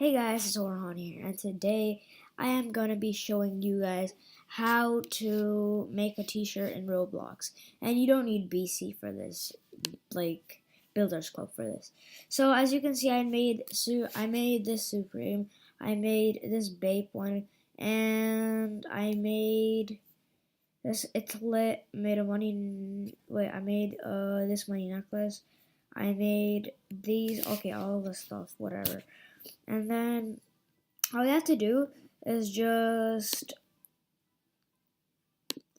Hey guys, it's Orhan here, and today I am going to be showing you guys how to make a t-shirt in Roblox. And you don't need BC for this, like Bilders Club for this. So as you can see, I made this Supreme, I made this Bape one, and I made this It's Lit, made a money, wait, I made this money necklace, I made these, okay, all this stuff, whatever. And then all you have to do is just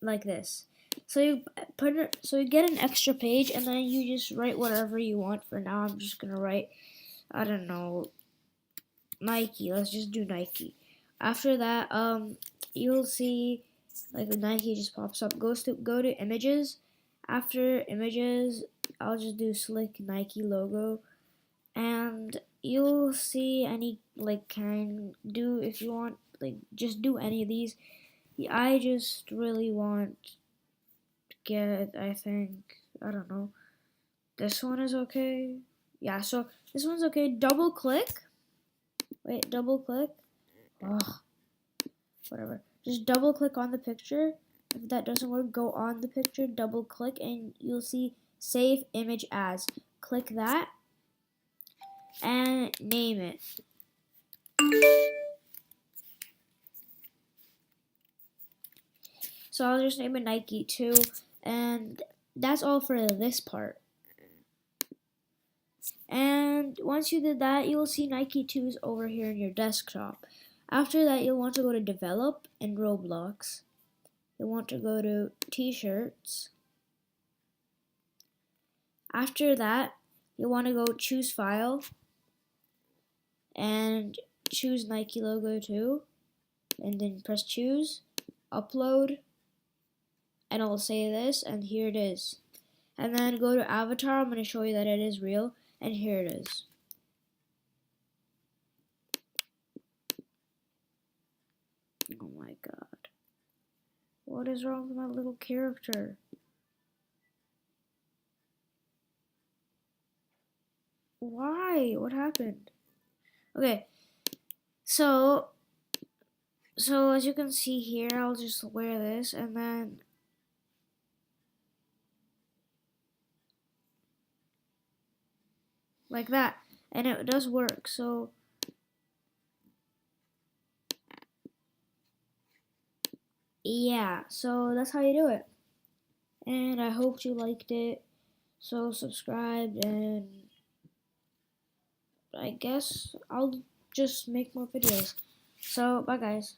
like this. So you get an extra page, and then you just write whatever you want. For now, I'm just gonna write, I don't know, Nike. Let's just do Nike. After that, you'll see like the Nike just pops up. Go to images. After images, I'll just do slick Nike logo, and you'll see any can do if you want, just do any of these. I just really want to get, I think, I don't know, this one is okay. Yeah, so this one's okay. Double click, oh, whatever, just double click on the picture. If that doesn't work, go on the picture, double click, and you'll see save image as. Click that and name it. So I'll just name it Nike 2, and that's all for this part. And once you did that, you will see Nike 2s over here in your desktop. After that, you'll want to go to Develop in Roblox. You'll want to go to T-shirts. After that, you'll want to go choose File and choose Nike logo 2, and then press Choose, Upload, and it'll say this, and here it is. And then go to Avatar. I'm going to show you that it is real, and here it is. Oh my god. What is wrong with my little character? Why? What happened? Okay. So as you can see here, I'll just wear this, and then like that, and it does work. So yeah, so that's how you do it, and I hope you liked it. So subscribe, and I guess I'll just make more videos. So bye guys.